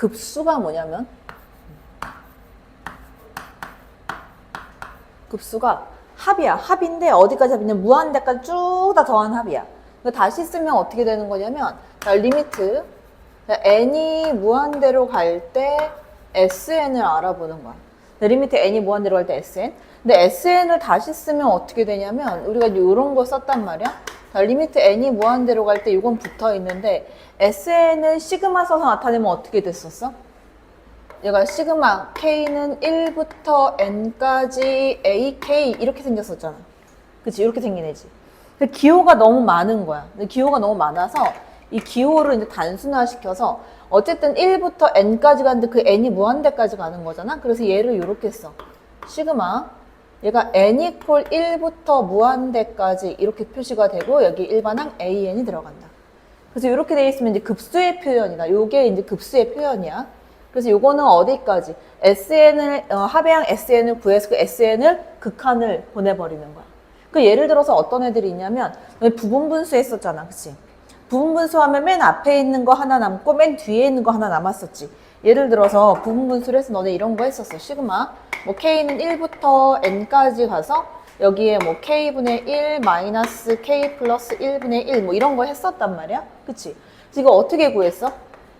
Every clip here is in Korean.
급수가 뭐냐면 급수가 합이야. 합인데 어디까지 합이냐? 무한대까지 쭉 다 더한 합이야. 다시 쓰면 어떻게 되는 거냐면 자, 리미트 n이 무한대로 갈 때 sn을 알아보는 거야. 리미트 n이 무한대로 갈 때 sn. 근데 sn을 다시 쓰면 어떻게 되냐면 우리가 이런 거 썼단 말이야. 자, 리미트 n이 무한대로 갈 때 이건 붙어 있는데 sn을 시그마 써서 나타내면 어떻게 됐었어? 얘가 시그마 k는 1부터 n까지 ak 이렇게 생겼었잖아. 그치? 이렇게 생긴 애지. 근데 기호가 너무 많은 거야. 근데 기호가 너무 많아서 이 기호를 이제 단순화시켜서 어쨌든 1부터 n까지 가는데 그 n이 무한대까지 가는 거잖아. 그래서 얘를 이렇게 써. 시그마 얘가 n 이퀄 1부터 무한대까지 이렇게 표시가 되고 여기 일반항 an이 들어간다. 그래서 이렇게 돼 있으면 이제 급수의 표현이다. 요게 이제 급수의 표현이야. 그래서 요거는 어디까지? SN을, 합의항 SN을 구해서 그 SN을 극한을 보내버리는 거야. 그 예를 들어서 어떤 애들이 있냐면, 부분분수 했었잖아. 그치? 부분분수 하면 맨 앞에 있는 거 하나 남고 맨 뒤에 있는 거 하나 남았었지. 예를 들어서 부분분수를 해서 너네 이런 거 했었어. 시그마. 뭐 K는 1부터 N까지 가서 여기에 뭐 K분의 1 마이너스 K 플러스 1분의 1 뭐 이런 거 했었단 말이야. 그치? 그래서 이거 어떻게 구했어?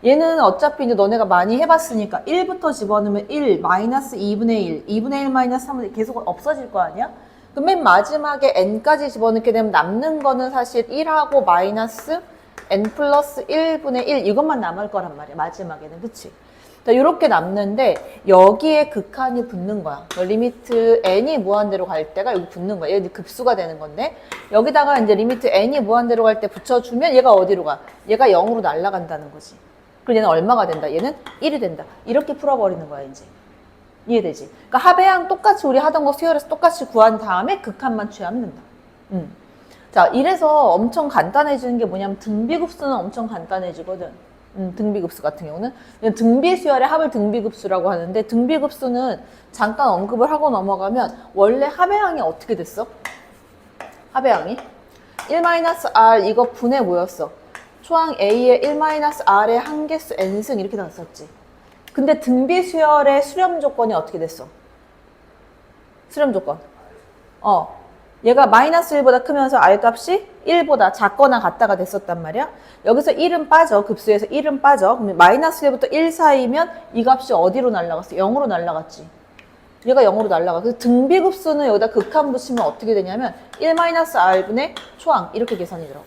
얘는 어차피 이제 너네가 많이 해봤으니까 1부터 집어넣으면 1, 마이너스 2분의 1, 2분의 1 마이너스 3분의 1 계속 없어질 거 아니야? 그럼 맨 마지막에 n까지 집어넣게 되면 남는 거는 사실 1하고 마이너스 n 플러스 1분의 1 이것만 남을 거란 말이야. 마지막에는. 그치? 자, 이렇게 남는데 여기에 극한이 붙는 거야. 리미트 n이 무한대로 갈 때가 여기 붙는 거야. 얘 급수가 되는 건데 여기다가 이제 리미트 n이 무한대로 갈 때 붙여주면 얘가 어디로 가? 얘가 0으로 날아간다는 거지. 그럼 얘는 얼마가 된다? 얘는 1이 된다. 이렇게 풀어버리는 거야, 이제. 이해되지? 그러니까 합의항 똑같이 우리 하던 거 수열에서 똑같이 구한 다음에 극한만 취하면 된다. 자, 이래서 엄청 간단해지는 게 뭐냐면 등비급수는 엄청 간단해지거든. 등비급수 같은 경우는. 등비수열의 합을 등비급수라고 하는데 등비급수는 잠깐 언급을 하고 넘어가면 원래 합의항이 어떻게 됐어? 합의항이? 1-r 이거 분의 뭐였어? 초항 A의 1-R의 한개수 n승 이렇게 나왔었지. 근데 등비수열의 수렴 조건이 어떻게 됐어? 수렴 조건. 얘가 마이너스 1보다 크면서 R 값이 1보다 작거나 같다가 됐었단 말이야. 여기서 1은 빠져. 급수에서 1은 빠져. 그러면 마이너스 1부터 1 사이면 이 값이 어디로 날아갔어? 0으로 날아갔지. 얘가 0으로 날아가. 그래서 등비급수는 여기다 극한 붙이면 어떻게 되냐면 1-R분의 초항 이렇게 계산이 들어가.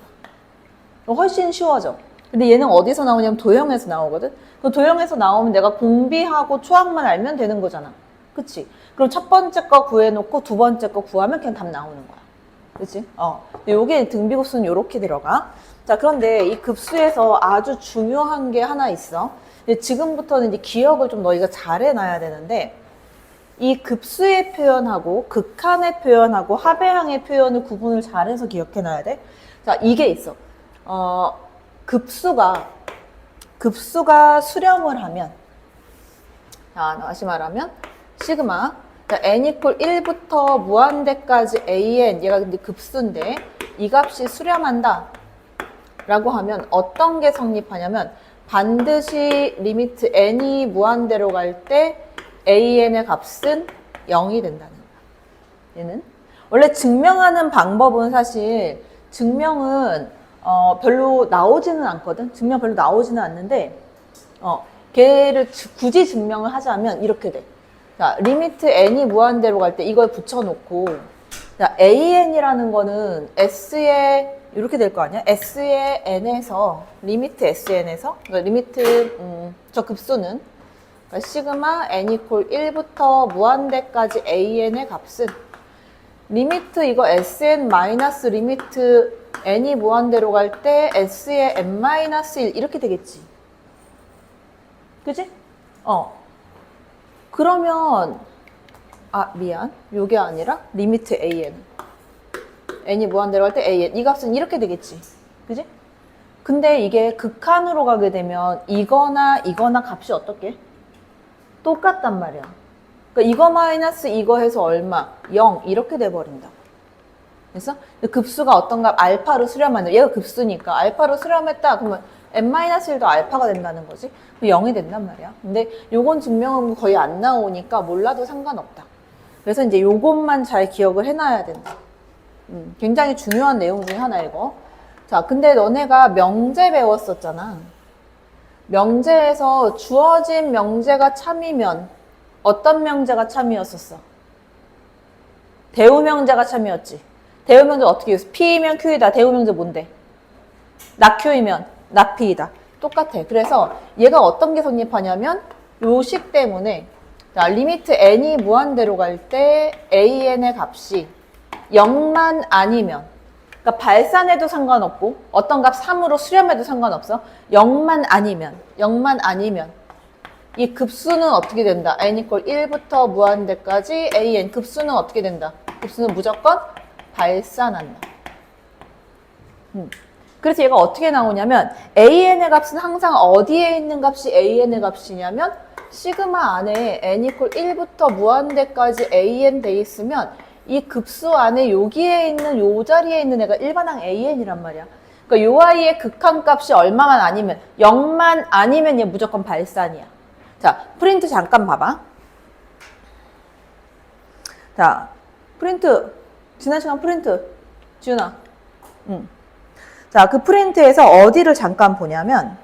훨씬 쉬워져. 근데 얘는 어디서 나오냐면 도형에서 나오거든. 그 도형에서 나오면 내가 공비하고 초항만 알면 되는 거잖아. 그치? 그럼 첫 번째 거 구해놓고 두 번째 거 구하면 그냥 답 나오는 거야. 그치? 요게 등비급수는 요렇게 들어가. 자, 그런데 이 급수에서 아주 중요한 게 하나 있어. 근데 지금부터는 이제 기억을 좀 너희가 잘 해놔야 되는데 이 급수의 표현하고 극한의 표현하고 합의항의 표현을 구분을 잘해서 기억해놔야 돼. 자, 이게 있어. 급수가 수렴을 하면, 자, 다시 말하면, 시그마, n 이퀄 1부터 무한대까지 an, 얘가 근데 급수인데, 이 값이 수렴한다. 라고 하면 어떤 게 성립하냐면, 반드시 리미트 n이 무한대로 갈 때 an의 값은 0이 된다는 거야. 얘는. 원래 증명하는 방법은 사실, 증명은 별로 나오지는 않거든. 증명 별로 나오지는 않는데 걔를 굳이 증명을 하자면 이렇게 돼. 자, 리미트 n이 무한대로 갈 때 이걸 붙여놓고 자, an이라는 거는 s의 이렇게 될 거 아니야? s의 n에서 리미트 sn에서 그러니까 리미트 저 급수는 그러니까 시그마 n 이퀄 1부터 무한대까지 an의 값은 리미트 이거 sn 마이너스 리미트 n이 무한대로 갈 때 s의 n-1 이렇게 되겠지. 그지? 그러면 미안. 요게 아니라 리미트 an. n이 무한대로 갈 때 an. 이 값은 이렇게 되겠지. 그지? 근데 이게 극한으로 가게 되면 이거나 값이 어떻게? 똑같단 말이야. 그러니까 이거 마이너스 이거 해서 얼마? 0 이렇게 돼버린다. 그래서 급수가 어떤 값 알파로 수렴하는, 얘가 급수니까 알파로 수렴했다 그러면 n-1도 알파가 된다는 거지. 0이 된단 말이야. 근데 요건 증명은 거의 안 나오니까 몰라도 상관없다. 그래서 이제 요것만 잘 기억을 해놔야 된다. 굉장히 중요한 내용 중에 하나 이거. 자, 근데 너네가 명제 배웠었잖아. 명제에서 주어진 명제가 참이면 어떤 명제가 참이었었어? 대우명제가 참이었지. 대우명제 어떻게 했어? P이면 Q이다. 대우명제 뭔데? 낙Q이면 낙P이다. 똑같아. 그래서 얘가 어떤 게 성립하냐면 요식 때문에 자, 리미트 n이 무한대로 갈 때 an의 값이 0만 아니면 그러니까 발산해도 상관없고 어떤 값 3으로 수렴해도 상관없어. 0만 아니면 이 급수는 어떻게 된다? n 이퀄 1부터 무한대까지 an 급수는 어떻게 된다? 급수는 무조건 발산한다. 그래서 얘가 어떻게 나오냐면 an의 값은 항상 어디에 있는 값이 an의 값이냐면 시그마 안에 n 이퀄 1부터 무한대까지 an 돼 있으면 이 급수 안에 여기에 있는 요 자리에 있는 애가 일반항 an이란 말이야. 그러니까 요 아이의 극한값이 얼마만 아니면 0만 아니면 얘 무조건 발산이야. 자, 프린트 잠깐 봐봐. 자, 프린트 지난 시간 프린트 지훈아. 자, 그 프린트에서 어디를 잠깐 보냐면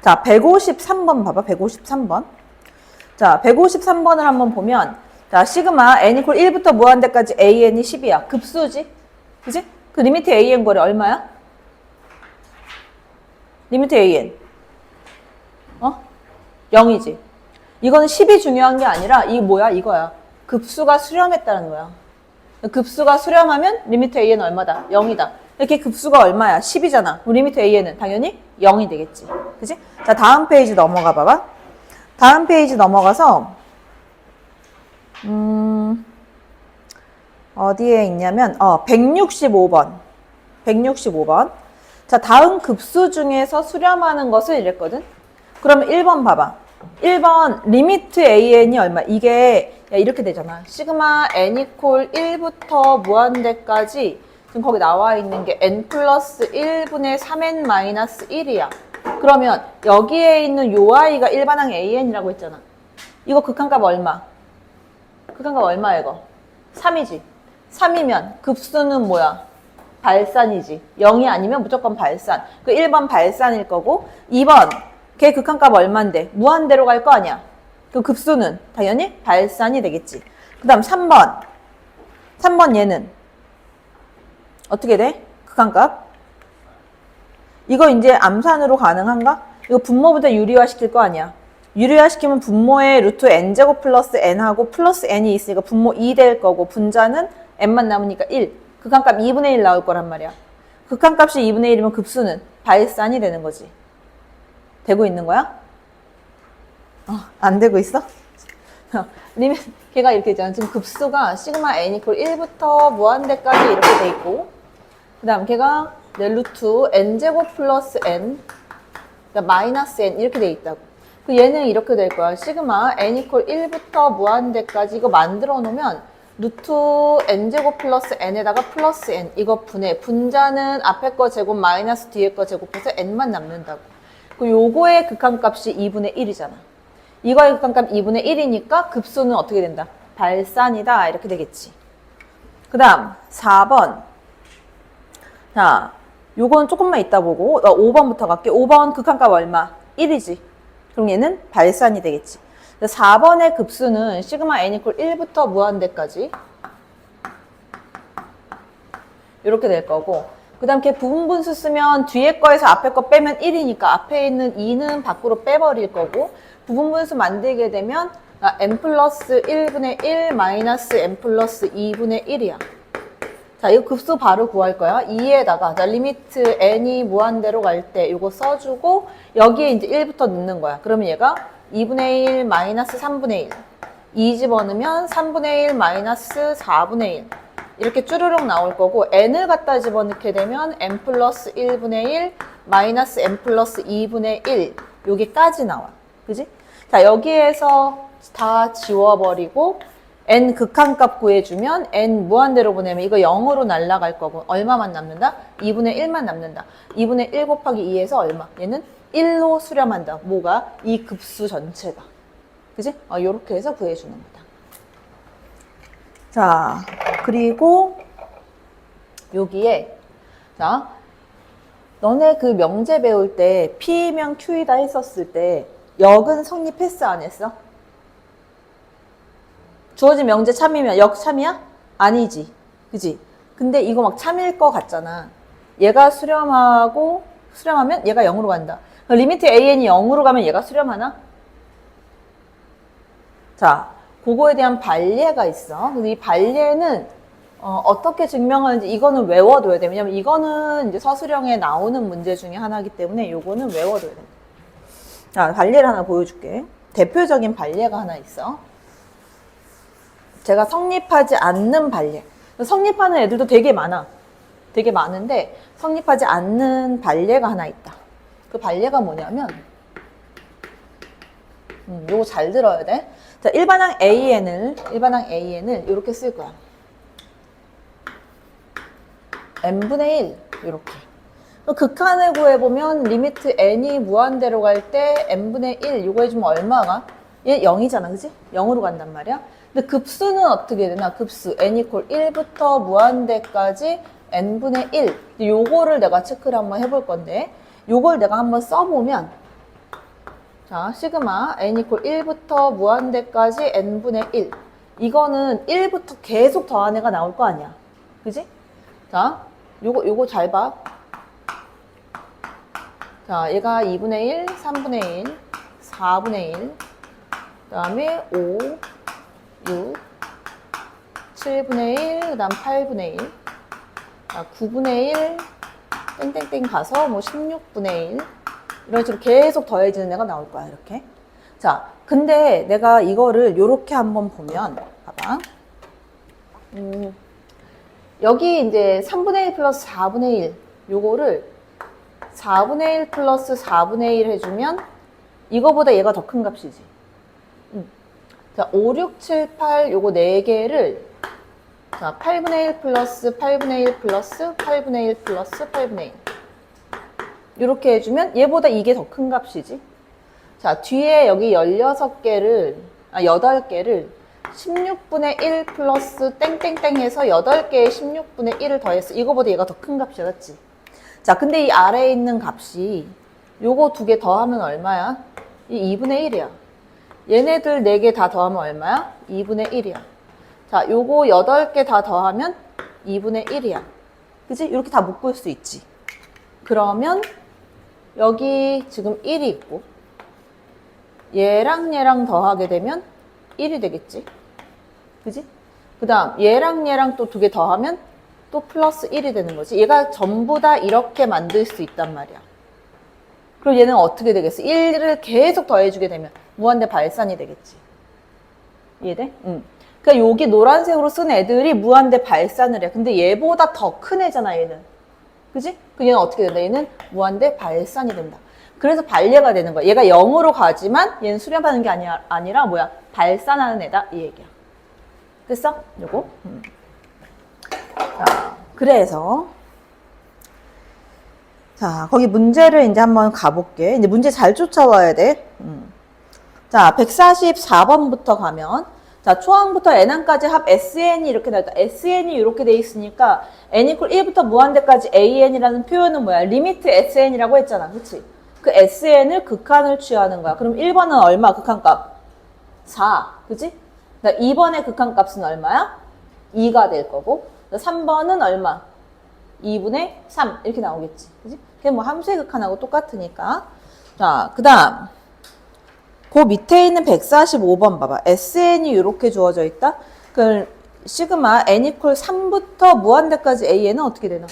자, 153번 봐봐. 153번. 자, 153번을 한번 보면 자, 시그마 n 이퀄 1부터 무한대까지 an이 10이야. 급수지? 그지? 그 리미트 an 거래 얼마야? 리미트 an 0이지. 이거는 10이 중요한 게 아니라 이 뭐야? 이거야. 급수가 수렴했다는 거야. 급수가 수렴하면 리미트 an 얼마다? 0이다. 이렇게 급수가 얼마야? 10이잖아. 리미트 an은 당연히 0이 되겠지. 그지? 자, 다음 페이지 넘어가 봐봐. 다음 페이지 넘어가서 어디에 있냐면 165번. 165번. 자, 다음 급수 중에서 수렴하는 것을 이랬거든. 그러면 1번 봐봐. 1번 리미트 an이 얼마? 이게 이렇게 되잖아. 시그마 n 이퀄 1부터 무한대까지 지금 거기 나와 있는 게 n 플러스 1분의 3n 마이너스 1이야. 그러면 여기에 있는 요 아이가 일반항 an이라고 했잖아. 이거 극한값 얼마? 극한값 얼마야 이거? 3이지. 3이면 급수는 뭐야? 발산이지. 0이 아니면 무조건 발산. 그 1번 발산일 거고 2번 걔 극한값 얼만데? 무한대로 갈 거 아니야. 그 급수는 당연히 발산이 되겠지. 그 다음 3번. 3번 얘는 어떻게 돼? 극한값. 이거 이제 암산으로 가능한가? 이거 분모부터 유리화 시킬 거 아니야. 유리화 시키면 분모에 루트 n제곱 플러스 n하고 플러스 n이 있으니까 분모 2 될 거고 분자는 n만 남으니까 1. 극한값 2분의 1 나올 거란 말이야. 극한값이 2분의 1이면 급수는 발산이 되는 거지. 되고 있는 거야? 안 되고 있어? 걔가 이렇게 있잖아. 지금 급수가 시그마 n 이퀄 1부터 무한대까지 이렇게 돼 있고 그 다음 걔가 루트 n제곱 플러스 n 그러니까 마이너스 n 이렇게 돼 있다고. 그 얘는 이렇게 될 거야. 시그마 n 이퀄 1부터 무한대까지 이거 만들어 놓으면 루트 n제곱 플러스 n에다가 플러스 n 이거 분자는 앞에 거 제곱 마이너스 뒤에 거 제곱해서 n만 남는다고. 그 요거의 극한값이 2분의 1이잖아. 이거의 극한값 2분의 1이니까 급수는 어떻게 된다? 발산이다 이렇게 되겠지. 그 다음 4번. 자, 요건 조금만 이따 보고 5번부터 갈게. 5번 극한값 얼마? 1이지. 그럼 얘는 발산이 되겠지. 4번의 급수는 시그마 n 이퀄 1부터 무한대까지 이렇게 될 거고 그 다음 걔 부분분수 쓰면 뒤에 거에서 앞에 거 빼면 1이니까 앞에 있는 2는 밖으로 빼버릴 거고 부분분수 만들게 되면 n 플러스 1분의 1 마이너스 n 플러스 2분의 1이야. 자, 이거 급수 바로 구할 거야. 2에다가 자, 리미트 n이 무한대로 갈 때 이거 써주고 여기에 이제 1부터 넣는 거야. 그러면 얘가 2분의 1 마이너스 3분의 1 2 집어넣으면 3분의 1 마이너스 4분의 1 이렇게 쭈르륵 나올 거고 n을 갖다 집어넣게 되면 n 플러스 1분의 1 마이너스 n 플러스 2분의 1 여기까지 나와. 그지? 자, 여기에서 다 지워버리고 n 극한값 구해주면 n 무한대로 보내면 이거 0으로 날아갈 거고 얼마만 남는다? 2분의 1만 남는다. 2분의 1 곱하기 2에서 얼마? 얘는 1로 수렴한다. 뭐가? 이 급수 전체가. 그지? 요렇게 해서 구해주는 거다. 자, 그리고 여기에 자, 너네 그 명제 배울 때 P면 Q이다 했었을 때 역은 성립했어 안 했어? 주어진 명제 참이면 역 참이야? 아니지. 그지? 근데 이거 막 참일 것 같잖아. 얘가 수렴하면 얘가 0으로 간다. 리미트 AN이 0으로 가면 얘가 수렴하나? 자, 그거에 대한 반례가 있어. 근데 이 반례는 어떻게 증명하는지 이거는 외워둬야 돼. 왜냐면 이거는 이제 서술형에 나오는 문제 중에 하나이기 때문에 요거는 외워둬야 돼. 자, 반례를 하나 보여줄게. 대표적인 반례가 하나 있어. 제가 성립하지 않는 반례. 성립하는 애들도 되게 많아. 되게 많은데 성립하지 않는 반례가 하나 있다. 그 반례가 뭐냐면 요거 잘 들어야 돼. 자, 일반항 AN을 이렇게 쓸 거야. n분의 1 이렇게. 극한을 구해보면 리미트 n이 무한대로 갈 때 n분의 1 요거 해주면 얼마가? 얘 0이잖아, 그지? 0으로 간단 말이야. 근데 급수는 어떻게 되나? 급수 n 이퀄 1부터 무한대까지 n분의 1. 요거를 내가 체크를 한번 해볼 건데 요걸 내가 한번 써보면 자, 시그마 n 이퀄 1부터 무한대까지 n분의 1. 이거는 1부터 계속 더한 애가 나올 거 아니야. 그지? 자, 요거 잘 봐. 자, 얘가 2분의 1, 3분의 1, 4분의 1, 그 다음에 5, 6, 7분의 1, 그 다음 8분의 1, 자, 9분의 1, 땡땡땡 가서 뭐 16분의 1, 이런 식으로 계속 더해지는 애가 나올 거야, 이렇게. 자, 근데 내가 이거를 요렇게 한번 보면, 봐봐. 여기 이제 3분의 1 플러스 4분의 1, 요거를 4분의 1 플러스 4분의 1 해주면 이거보다 얘가 더 큰 값이지. 자, 5, 6, 7, 8 요거 4개를 자, 8분의 1 플러스 8분의 1 플러스 8분의 1 플러스 8분의 1 이렇게 해주면 얘보다 이게 더 큰 값이지. 자, 뒤에 여기 8개를 16분의 1 플러스 땡땡땡 해서 8개의 16분의 1을 더했어. 이거보다 얘가 더 큰 값이야, 그치? 자, 근데 이 아래에 있는 값이 요거 2개 더하면 얼마야? 이 2분의 1이야. 얘네들 4개 다 더하면 얼마야? 2분의 1이야. 자, 요거 8개 다 더하면 2분의 1이야. 그치? 이렇게 다 묶을 수 있지. 그러면 여기 지금 1이 있고 얘랑 더하게 되면 1이 되겠지. 그지? 그 다음 얘랑 또 2개 더하면 또 플러스 1이 되는 거지. 얘가 전부 다 이렇게 만들 수 있단 말이야. 그럼 얘는 어떻게 되겠어? 1을 계속 더해주게 되면 무한대 발산이 되겠지. 이해돼? 그러니까 여기 노란색으로 쓴 애들이 무한대 발산을 해. 근데 얘보다 더 큰 애잖아, 얘는. 그지? 그 얘는 어떻게 된다? 얘는 무한대 발산이 된다. 그래서 반례가 되는 거야. 얘가 0으로 가지만 얘는 수렴하는 게 아니라 뭐야? 발산하는 애다. 이 얘기야. 됐어? 요거. 자, 그래서 자, 거기 문제를 이제 한번 가볼게. 이제 문제 잘 쫓아와야 돼. 자, 144번부터 가면 자, 초항부터 n항까지 합 SN이 이렇게 나왔다. SN이 이렇게 돼 있으니까 n 이퀄 1부터 무한대까지 AN이라는 표현은 뭐야? 리미트 SN이라고 했잖아. 그치? 그 SN을 극한을 취하는 거야. 그럼 1번은 얼마? 극한값? 4. 그치? 2번의 극한값은 얼마야? 2가 될 거고 3번은 얼마? 2분의 3 이렇게 나오겠지. 그치? 그게 뭐 함수의 극한하고 똑같으니까. 자, 그 다음 그 밑에 있는 145번 봐봐. SN이 이렇게 주어져 있다. 그 시그마 n 이퀄 3부터 무한대까지 AN은 어떻게 되나?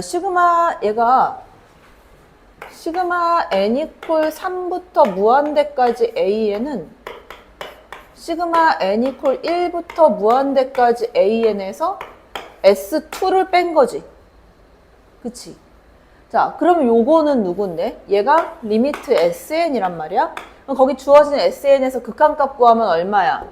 시그마 n 이퀄 3부터 무한대까지 AN은 시그마 n 이퀄 1부터 무한대까지 AN에서 S2를 뺀 거지. 그치? 자, 그럼 요거는 누군데? 얘가 리미트 SN이란 말이야? 그럼 거기 주어진 SN에서 극한값 구하면 얼마야?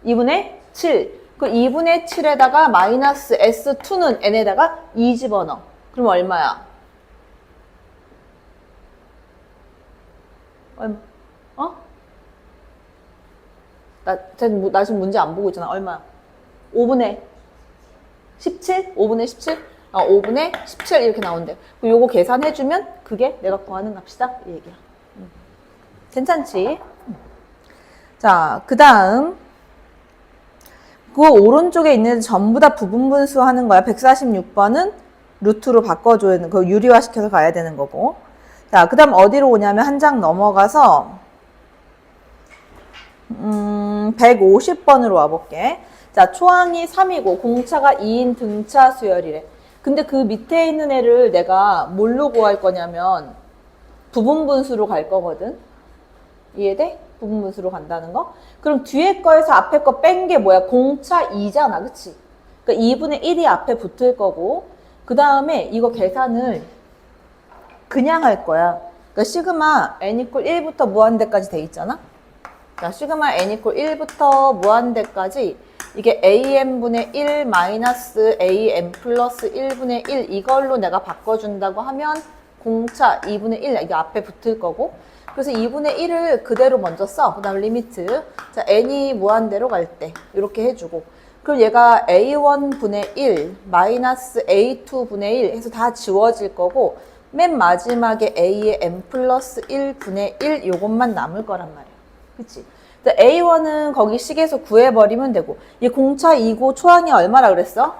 2분의 7. 그 2분의 7에다가 마이너스 S2는 n에다가 2 집어넣어. 그럼 얼마야? 어? 나 지금 문제 안 보고 있잖아. 얼마? 5분의 17? 5분의 17? 5분의 17 이렇게 나온대. 요거 계산해주면 그게 내가 구하는 값이다. 이 얘기야. 괜찮지? 자, 그 다음 그 오른쪽에 있는 전부 다 부분분수 하는 거야. 146번은 루트로 바꿔줘야 되는 거, 유리화 시켜서 가야 되는 거고. 자, 그 다음 어디로 오냐면 한 장 넘어가서 150번으로 와볼게. 자, 초항이 3이고 공차가 2인 등차 수열이래. 근데 그 밑에 있는 애를 내가 뭘로 구할 거냐면 부분분수로 갈 거거든. 이해돼? 부분분수로 간다는 거. 그럼 뒤에 거에서 앞에 거 뺀 게 뭐야? 공차 2잖아. 그치? 그러니까 2분의 1이 앞에 붙을 거고 그 다음에 이거 계산을 그냥 할 거야. 그러니까 시그마 n 이퀄 1부터 무한대까지 돼 있잖아. 자, 시그마 n 이퀄 1부터 무한대까지 이게 am분의 1 마이너스 am 플러스 1분의 1 이걸로 내가 바꿔준다고 하면 공차 2분의 1 이게 앞에 붙을 거고 그래서 2분의 1을 그대로 먼저 써. 그 다음 리미트. 자, n이 무한대로 갈 때 이렇게 해주고 그럼 얘가 a1분의 1 마이너스 a2분의 1 해서 다 지워질 거고 맨 마지막에 a의 m 플러스 1분의 1 요것만 남을 거란 말이야. 그치? A1은 거기 식에서 구해버리면 되고 얘 공차 2고 초항이 얼마라 그랬어?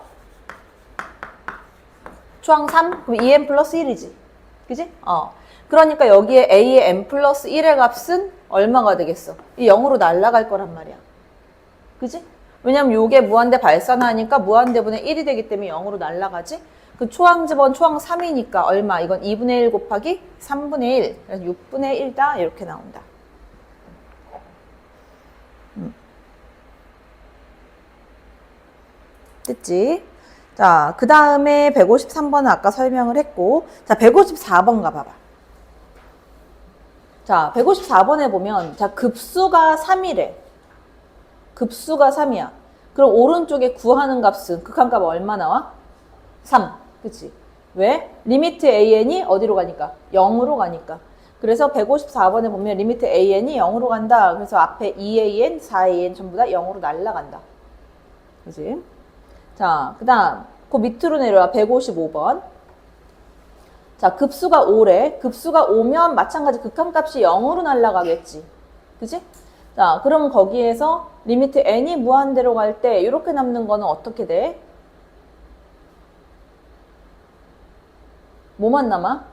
초항 3? 그럼 2m 플러스 1이지. 그지? 그러니까 여기에 a의 m 플러스 1의 값은 얼마가 되겠어? 이 0으로 날아갈 거란 말이야. 그지? 왜냐면 요게 무한대 발산하니까 무한대분의 1이 되기 때문에 0으로 날아가지? 그 초항 집어넣은 초항 3이니까 얼마? 이건 2분의 1 곱하기 3분의 1. 그래서 6분의 1다. 이렇게 나온다. 됐지? 자, 그 다음에 153번은 아까 설명을 했고, 자, 154번 가봐봐. 자, 154번에 보면, 자, 급수가 3이래. 급수가 3이야. 그럼 오른쪽에 구하는 값은, 극한값 얼마 나와? 3. 그치? 왜? 리미트 an이 어디로 가니까? 0으로 가니까. 그래서 154번에 보면 리미트 an이 0으로 간다. 그래서 앞에 2an, 4an 전부 다 0으로 날아간다. 그치? 자, 그 다음 그 밑으로 내려와 155번. 자, 급수가 5래. 급수가 5면 마찬가지 극한값이 0으로 날아가겠지. 그치? 자, 그럼 거기에서 리미트 n이 무한대로 갈 때 이렇게 남는 거는 어떻게 돼? 뭐만 남아?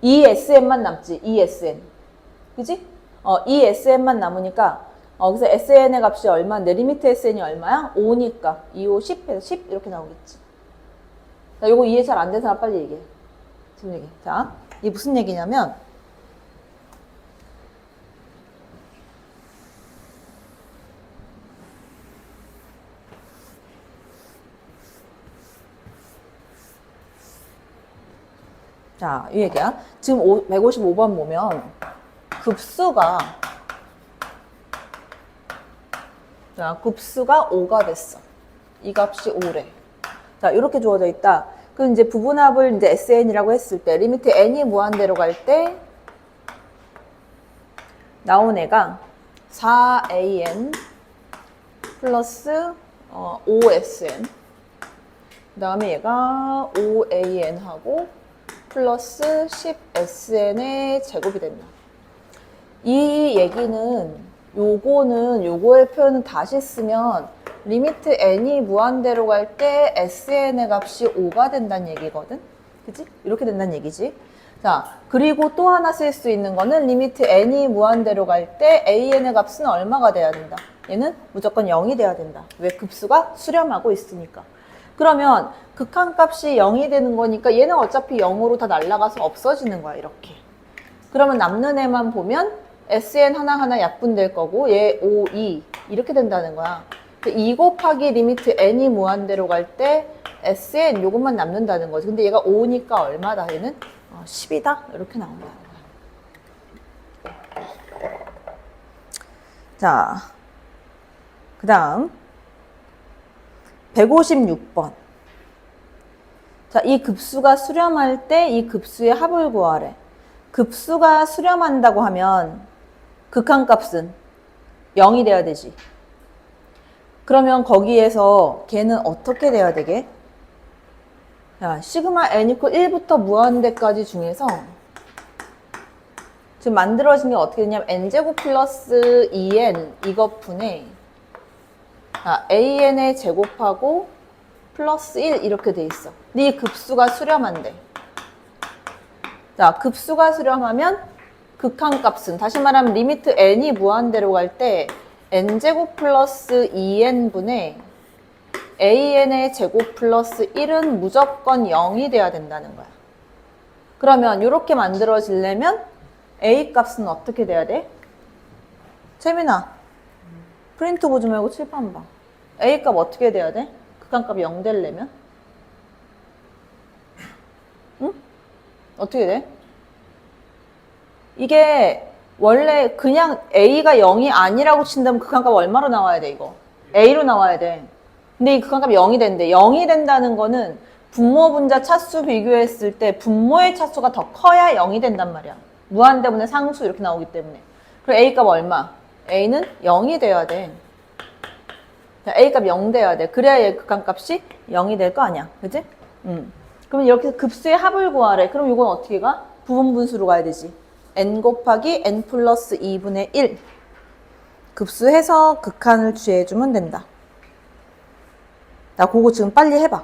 ESN만 남지. ESN. 그치? ESN만 남으니까 그래서 SN의 값이 얼마인데 리미트 SN이 얼마야? 5니까 2, 5, 10 해서 10 이렇게 나오겠지. 자, 요거 이해 잘 안 된 사람 빨리 얘기해. 지금 얘기해. 자, 이게 무슨 얘기냐면 자, 이 얘기야. 지금 155번 보면 급수가 자, 급수가 5가 됐어. 이 값이 5래. 자, 이렇게 주어져 있다. 그럼 이제 부분합을 이제 SN이라고 했을 때, 리미트 N이 무한대로 갈 때, 나온 애가 4AN 플러스 5SN. 그 다음에 얘가 5AN하고 플러스 10SN의 제곱이 된다. 이 얘기는 요거의 표현은 다시 쓰면 리미트 n이 무한대로 갈 때 sn의 값이 5가 된다는 얘기거든. 그치? 이렇게 된다는 얘기지. 자, 그리고 또 하나 쓸 수 있는 거는 리미트 n이 무한대로 갈 때 an의 값은 얼마가 돼야 된다. 얘는 무조건 0이 돼야 된다. 왜? 급수가 수렴하고 있으니까. 그러면 극한값이 0이 되는 거니까 얘는 어차피 0으로 다 날아가서 없어지는 거야. 이렇게. 그러면 남는 애만 보면 SN 하나하나 약분될 거고 얘 5, 2 이렇게 된다는 거야. 2 곱하기 리미트 n이 무한대로 갈 때 SN 요것만 남는다는 거지. 근데 얘가 5니까 얼마다? 얘는 10이다? 이렇게 나온다는 거야. 자, 그 다음 156번. 자, 이 급수가 수렴할 때 이 급수의 합을 구하래. 급수가 수렴한다고 하면 극한값은 0이 돼야 되지. 그러면 거기에서 걔는 어떻게 돼야 되게? 자, 시그마 n 이퀄 1부터 무한대까지 중에서 지금 만들어진 게 어떻게 되냐면 n제곱 플러스 2n 이것분에 an의 제곱하고 플러스 1 이렇게 돼 있어. 근데 이 급수가 수렴한대. 자, 급수가 수렴하면 극한값은 다시 말하면 리미트 n이 무한대로 갈 때 n제곱 플러스 2n분의 an의 제곱 플러스 1은 무조건 0이 돼야 된다는 거야. 그러면 이렇게 만들어지려면 a 값은 어떻게 돼야 돼? 채민아, 프린트 보지 말고 칠판 봐. a 값 어떻게 돼야 돼? 극한값이 0 되려면? 응? 어떻게 돼? 이게 원래 그냥 a가 0이 아니라고 친다면 극한값 얼마로 나와야 돼, 이거? a로 나와야 돼. 근데 이 극한값이 0이 된대. 0이 된다는 거는 분모 분자 차수 비교했을 때 분모의 차수가 더 커야 0이 된단 말이야. 무한대분의 상수 이렇게 나오기 때문에. 그리고 a 값 얼마? a는 0이 돼야 돼. a 값 0 돼야 돼. 그래야 얘 극한값이 0이 될 거 아니야. 그치? 그럼 이렇게 급수의 합을 구하래. 그럼 이건 어떻게 가? 부분분수로 가야 되지. n 곱하기 n 플러스 2분의 1. 급수해서 극한을 취해주면 된다. 나 그거 지금 빨리 해봐.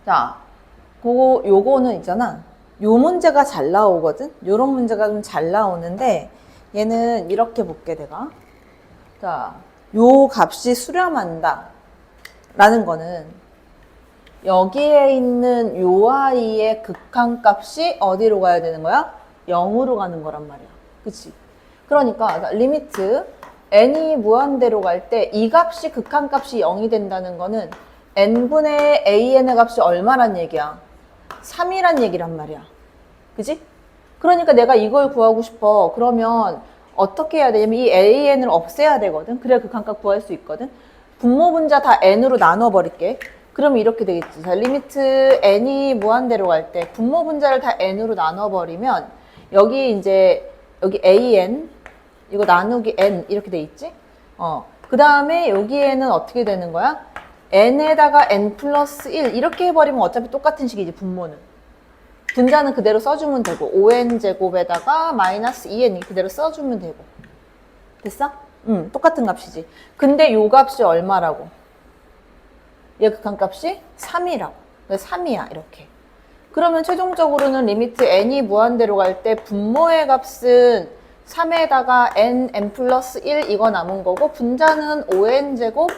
자, 요거는 있잖아. 요 문제가 잘 나오거든? 요런 문제가 좀 잘 나오는데, 얘는 이렇게 볼게, 내가. 자, 요 값이 수렴한다. 라는 거는, 여기에 있는 요 아이의 극한값이 어디로 가야 되는 거야? 0으로 가는 거란 말이야. 그치? 그러니까, 리미트, n이 무한대로 갈 때 이 값이 극한값이 0이 된다는 거는 n분의 an의 값이 얼마란 얘기야? 3이란 얘기란 말이야. 그지? 그러니까 내가 이걸 구하고 싶어. 그러면 어떻게 해야 되냐면 이 an을 없애야 되거든. 그래야 극한값 구할 수 있거든. 분모 분자 다 n으로 나눠버릴게. 그러면 이렇게 되겠지. 자, 리미트 n이 무한대로 갈 때 분모 분자를 다 n으로 나눠버리면 여기 이제 여기 an 이거 나누기 n 이렇게 돼 있지? 그 다음에 여기에는 어떻게 되는 거야? n에다가 n 플러스 1 이렇게 해버리면 어차피 똑같은 식이지, 분모는. 분자는 그대로 써주면 되고 5n 제곱에다가 마이너스 2n 그대로 써주면 되고. 됐어? 똑같은 값이지. 근데 요 값이 얼마라고? 얘 극한값이 3이라고. 3이야 이렇게. 그러면 최종적으로는 리미트 n이 무한대로 갈 때 분모의 값은 3에다가 n 플러스 1 이거 남은 거고 분자는 5n 제곱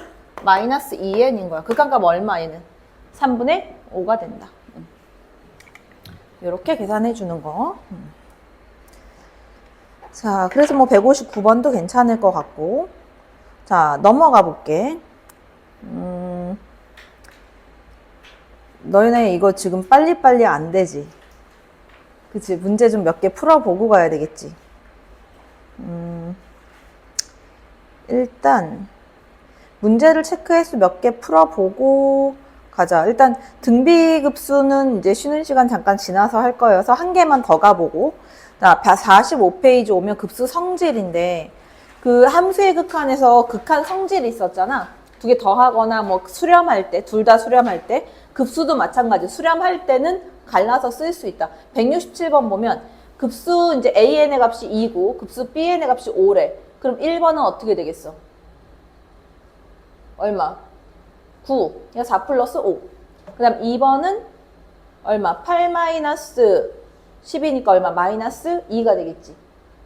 마이너스 2n인 거야. 극한값 얼마 얘는? 3분의 5가 된다. 이렇게 계산해 주는 거. 자, 그래서 뭐 159번도 괜찮을 것 같고. 자, 넘어가 볼게. 너희네 이거 지금 빨리빨리 안 되지? 그치? 문제 좀 몇 개 풀어보고 가야 되겠지? 일단 문제를 체크해서 몇 개 풀어보고 가자. 일단 등비급수는 이제 쉬는 시간 잠깐 지나서 할 거여서 한 개만 더 가보고. 자, 45페이지 오면 급수 성질인데 그 함수의 극한에서 극한 성질이 있었잖아. 두 개 더하거나 뭐 수렴할 때, 둘 다 수렴할 때, 급수도 마찬가지. 수렴할 때는 갈라서 쓸 수 있다. 167번 보면 급수 이제 AN의 값이 2고 급수 BN의 값이 5래. 그럼 1번은 어떻게 되겠어? 얼마? 9. 그러니까 4 플러스 5. 그 다음 2번은 얼마? 8 마이너스 10이니까 얼마? 마이너스 2가 되겠지.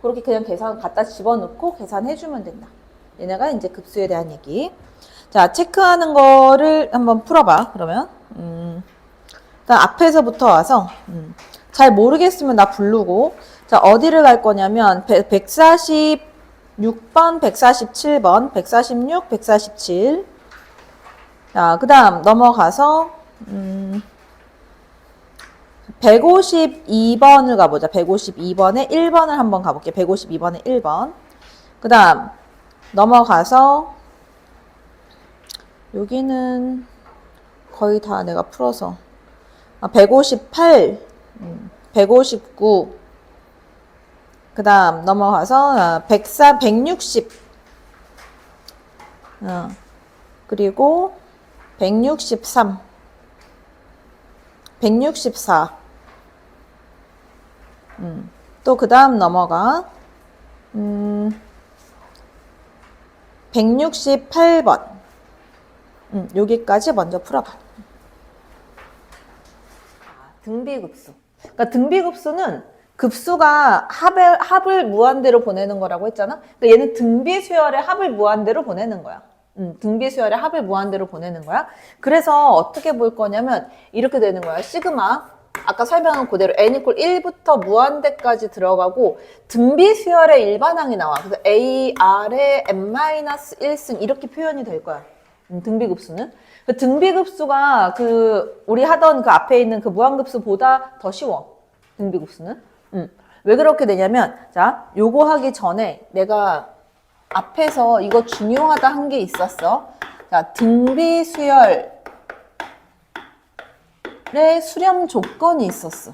그렇게 그냥 계산 갖다 집어넣고 계산해주면 된다. 얘네가 이제 급수에 대한 얘기. 자, 체크하는 거를 한번 풀어봐. 그러면 일단 앞에서부터 와서 잘 모르겠으면 나 부르고. 자, 어디를 갈 거냐면 146번, 147번, 146, 147. 자, 그 다음 넘어가서 152번을 가보자. 152번에 1번을 한번 가볼게. 152번에 1번. 그 다음 넘어가서 여기는 거의 다 내가 풀어서 158, 159, 그 다음 넘어가서 104, 160, 그리고 163, 164, 또 그 다음 넘어가 168번. 여기까지 먼저 풀어봐. 등비급수. 그러니까 등비급수는 급수가 합을 무한대로 보내는 거라고 했잖아. 그러니까 얘는 등비수열의 합을 무한대로 보내는 거야. 등비수열의 합을 무한대로 보내는 거야. 그래서 어떻게 볼 거냐면 이렇게 되는 거야. 시그마. 아까 설명한 그대로 n 이퀄 1부터 무한대까지 들어가고 등비수열의 일반항이 나와. 그래서 a, r의 n-1승 이렇게 표현이 될 거야. 등비급수는. 그 등비급수가 우리 하던 그 앞에 있는 그 무한급수보다 더 쉬워. 등비급수는. 왜 그렇게 되냐면, 자, 요거 하기 전에 내가 앞에서 이거 중요하다 한 게 있었어. 자, 등비수열의 수렴 조건이 있었어.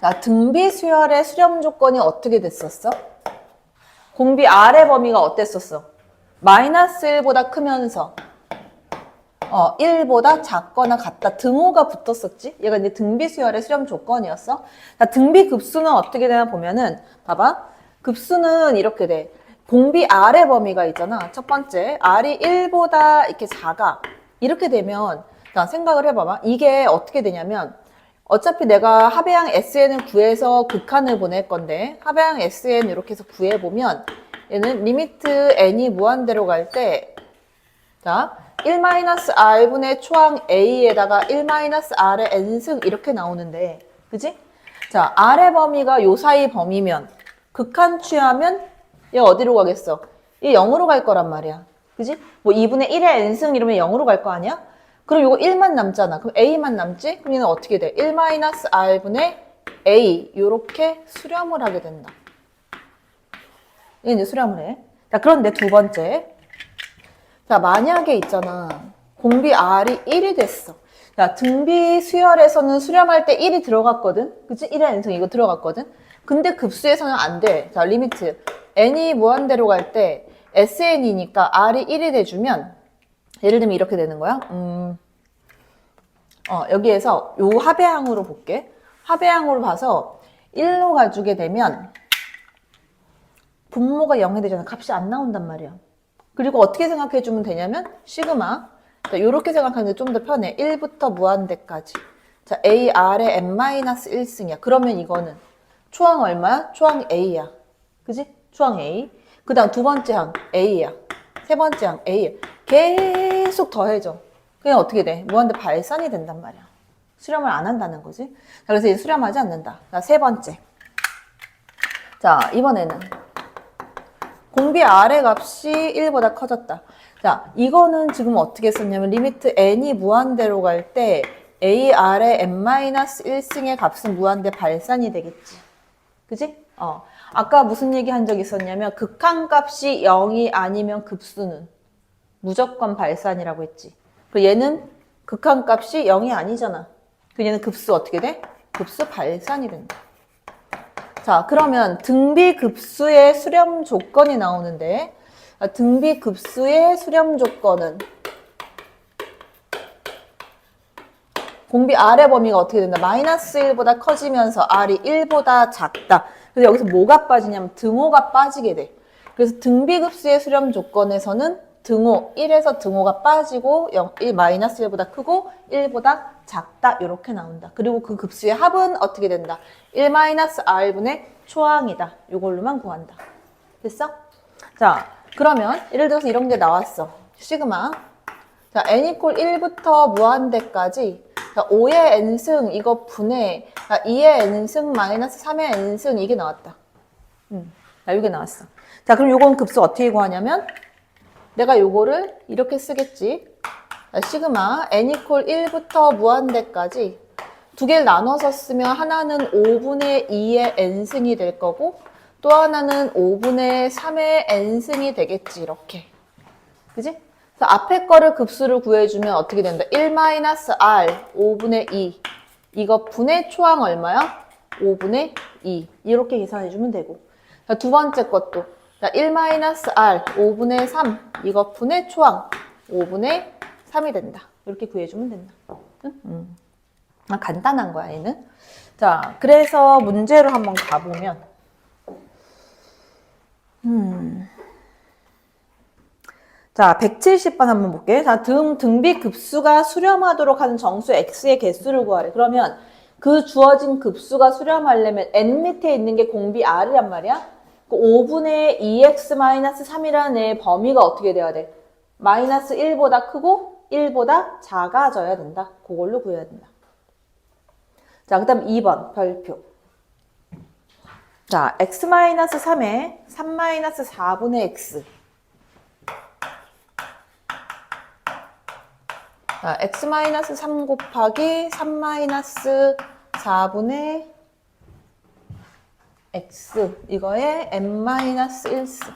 자, 등비수열의 수렴 조건이 어떻게 됐었어? 공비 R의 범위가 어땠었어? 마이너스 1보다 크면서 1보다 작거나 같다. 등호가 붙었었지? 얘가 이제 등비수열의 수렴 조건이었어. 자, 등비급수는 어떻게 되나 보면은 봐봐. 급수는 이렇게 돼. 공비 R의 범위가 있잖아. 첫 번째 R이 1보다 이렇게 작아. 이렇게 되면 자, 생각을 해봐봐. 이게 어떻게 되냐면 어차피 내가 합의항 SN을 구해서 극한을 보낼 건데 합의항 SN 이렇게 해서 구해보면 얘는 리미트 n이 무한대로 갈 때 자, 1-r분의 초항 a에다가 1-r의 n승 이렇게 나오는데 그지? 자, r의 범위가 요 사이 범위면 극한 취하면 얘 어디로 가겠어? 얘 0으로 갈 거란 말이야. 그지? 뭐 2분의 1의 n승 이러면 0으로 갈 거 아니야? 그럼 요거 1만 남잖아. 그럼 a만 남지? 그럼 얘는 어떻게 돼? 1-r분의 a 요렇게 수렴을 하게 된다. 이제 수렴을 해. 자, 그런데 두 번째. 자, 만약에 있잖아. 공비 R이 1이 됐어. 자, 등비 수열에서는 수렴할 때 1이 들어갔거든? 그치? 1의 n승 이거 들어갔거든? 근데 급수에서는 안 돼. 자, 리미트. n이 무한대로 갈 때 sn이니까 R이 1이 돼주면 예를 들면 이렇게 되는 거야. 여기에서 요 합의항으로 볼게. 합의항으로 봐서 1로 가주게 되면 분모가 0이 되잖아. 값이 안 나온단 말이야. 그리고 어떻게 생각해 주면 되냐면 시그마. 자, 요렇게 생각하는 게 좀 더 편해. 1부터 무한대까지. 자, AR의 n-1승이야. 그러면 이거는 초항 얼마야? 초항 A야. 그지? 초항 A. 그 다음 두 번째 항 A야. 세 번째 항 A야. 계속 더해져. 그냥 어떻게 돼? 무한대 발산이 된단 말이야. 수렴을 안 한다는 거지. 자, 그래서 이제 수렴하지 않는다. 자, 세 번째. 자, 이번에는 공비 R의 값이 1보다 커졌다. 자, 이거는 지금 어떻게 썼냐면 리미트 n이 무한대로 갈 때 AR의 n-1승의 값은 무한대 발산이 되겠지. 그지? 아까 무슨 얘기 한 적 있었냐면 극한값이 0이 아니면 급수는 무조건 발산이라고 했지. 그리고 얘는 극한값이 0이 아니잖아. 그 얘는 급수 어떻게 돼? 급수 발산이 된다. 자, 그러면 등비급수의 수렴 조건이 나오는데 등비급수의 수렴 조건은 공비 R의 범위가 어떻게 된다? 마이너스 1보다 커지면서 R이 1보다 작다. 그래서 여기서 뭐가 빠지냐면 등호가 빠지게 돼. 그래서 등비급수의 수렴 조건에서는 등호 1에서 등호가 빠지고 1 마이너스 1보다 크고 1보다 작다. 이렇게 나온다. 그리고 그 급수의 합은 어떻게 된다? 1 마이너스 R분의 초항이다. 이걸로만 구한다. 됐어? 자, 그러면 예를 들어서 이런 게 나왔어. 시그마. 자, n 이퀄 1부터 무한대까지 5의 n승 이거 분해 2의 n승 마이너스 3의 n승 이게 나왔다. 자, 이게 나왔어. 자, 그럼 요건 급수 어떻게 구하냐면 내가 요거를 이렇게 쓰겠지. 자, 시그마 n 이퀄 1부터 무한대까지 두 개를 나눠서 쓰면 하나는 5분의 2의 n승이 될 거고 또 하나는 5분의 3의 n승이 되겠지. 이렇게. 그지? 그래서 앞에 거를 급수를 구해주면 어떻게 된다? 1-R 5분의 2 이거 분의 초항 얼마야? 5분의 2 이렇게 계산해주면 되고 자, 두 번째 것도 자, 1-R 5분의 3 이거 분의 초항 5분의 3이 된다. 이렇게 구해주면 된다. 간단한 거야 얘는. 자, 그래서 문제로 한번 가보면 자, 170번 한번 볼게. 자, 등비 급수가 수렴하도록 하는 정수 x의 개수를 구하래. 그러면 그 주어진 급수가 수렴하려면 n 밑에 있는 게 공비 r이란 말이야. 그 5분의 2x-3이라는 애의 범위가 어떻게 돼야 돼? 마이너스 1보다 크고 1보다 작아져야 된다. 그걸로 구해야 된다. 자, 그 다음 2번 별표. 자, x-3에 3-4분의 x. 자, x-3 곱하기 3-4분의 x 이거에 n-1스.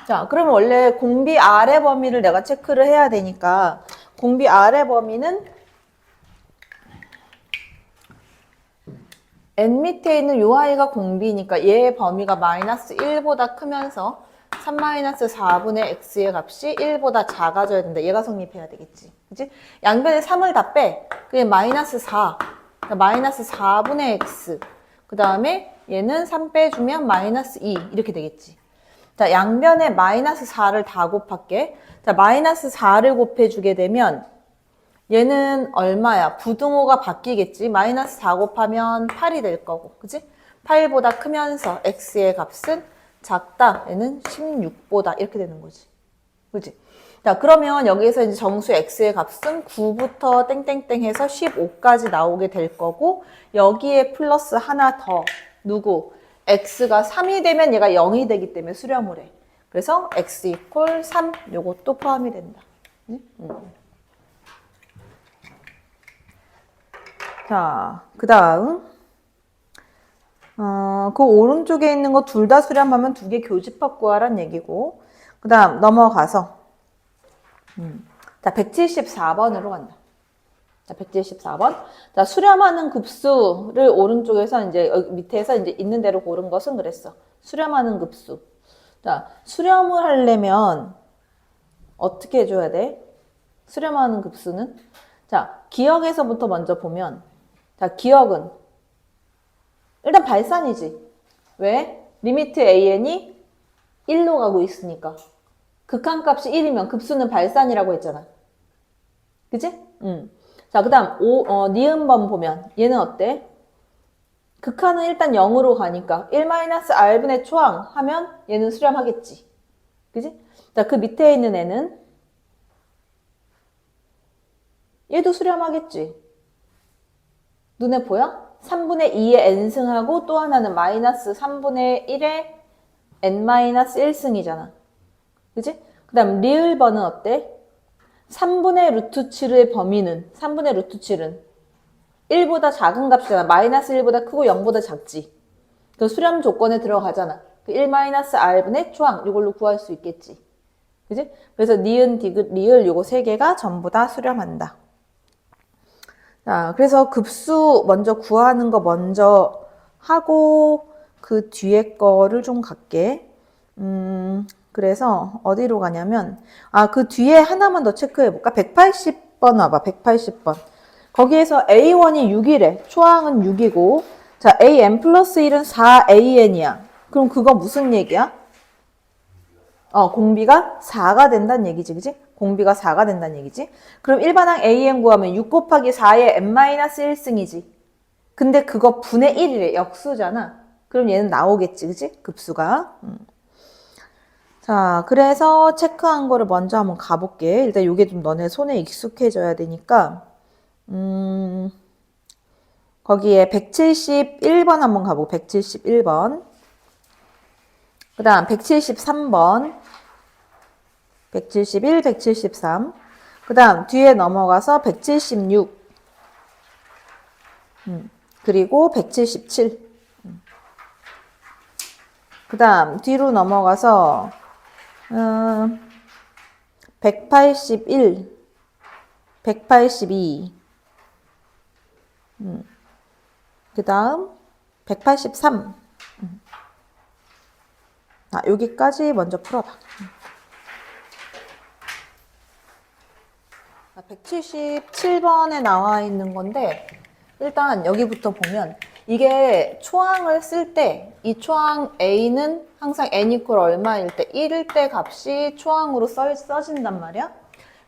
자, 그러면 원래 공비 R의 범위를 내가 체크를 해야 되니까 공비 R의 범위는 n 밑에 있는 요 아이가 공비니까 얘의 범위가 마이너스 1보다 크면서 3-4분의 x의 값이 1보다 작아져야 된다. 얘가 성립해야 되겠지. 그치? 양변에 3을 다 빼. 그게 마이너스 4. 그러니까 마이너스 4분의 x. 그 다음에 얘는 3 빼주면 마이너스 2. 이렇게 되겠지. 자, 양변에 마이너스 4를 다 곱할게. 자, 마이너스 4를 곱해주게 되면 얘는 얼마야? 부등호가 바뀌겠지. 마이너스 4 곱하면 8이 될 거고. 그치? 8보다 크면서 x의 값은 작다. 얘는 16보다 이렇게 되는 거지. 그치? 자, 그러면 여기에서 이제 정수 x의 값은 9부터 땡땡땡 해서 15까지 나오게 될 거고 여기에 플러스 하나 더 누구? x가 3이 되면 얘가 0이 되기 때문에 수렴을 해. 그래서 x 이퀄 3 요것도 포함이 된다. 자, 그 다음 그 오른쪽에 있는 거 둘 다 수렴하면 두 개 교집합 구하란 얘기고 그 다음 넘어가서 자, 174번으로 간다. 자, 174번. 자, 수렴하는 급수를 오른쪽에서 이제 밑에서 이제 있는 대로 고른 것은 그랬어. 수렴하는 급수. 자, 수렴을 하려면 어떻게 해줘야 돼? 수렴하는 급수는 자, 기역에서부터 먼저 보면 자, 기역은 일단 발산이지. 왜? 리미트 an이 1로 가고 있으니까. 극한값이 1이면 급수는 발산이라고 했잖아. 그치? 자, 그 다음 니은번 보면 얘는 어때? 극한은 일단 0으로 가니까 1-R분의 초항 하면 얘는 수렴하겠지. 그치? 자, 그 밑에 있는 애는 얘도 수렴하겠지. 눈에 보여? 3분의 2의 n승하고 또 하나는 마이너스 3분의 1의 n-1승이잖아. 그치? 그 다음 리을번은 어때? 3분의 루트 7의 범위는 3분의 루트 7은 1보다 작은 값이잖아. 마이너스 1보다 크고 0보다 작지. 그 수렴 조건에 들어가잖아. 그 1-R분의 초항 이걸로 구할 수 있겠지. 그치? 그래서 니은, 디귿, 리을 요거 세 개가 전부 다 수렴한다. 자, 그래서 급수 먼저 구하는 거 먼저 하고 그 뒤에 거를 좀 갈게. 그래서 어디로 가냐면 그 뒤에 하나만 더 체크해 볼까? 180번 와봐. 180번. 거기에서 A1이 6이래. 초항은 6이고 자, AN 플러스 1은 4AN이야. 그럼 그거 무슨 얘기야? 공비가 4가 된다는 얘기지, 그지? 공비가 4가 된다는 얘기지? 그럼 일반항 AN 구하면 6 곱하기 4의 n-1승이지. 근데 그거 분의 1이래. 역수잖아. 그럼 얘는 나오겠지, 그지? 급수가. 자, 그래서 체크한 거를 먼저 한번 가볼게. 일단 이게 좀 너네 손에 익숙해져야 되니까. 거기에 171번 한번 가보고, 171번. 그 다음 173번. 171, 173. 그 다음 뒤에 넘어가서 176. 그리고 177. 그 다음 뒤로 넘어가서 181, 182. 그 다음 183. 여기까지 먼저 풀어봐. 177번에 나와 있는 건데 일단 여기부터 보면 이게 초항을 쓸 때 이 초항 A는 항상 n 이퀄 얼마일 때 1일 때 값이 초항으로 써진단 말이야.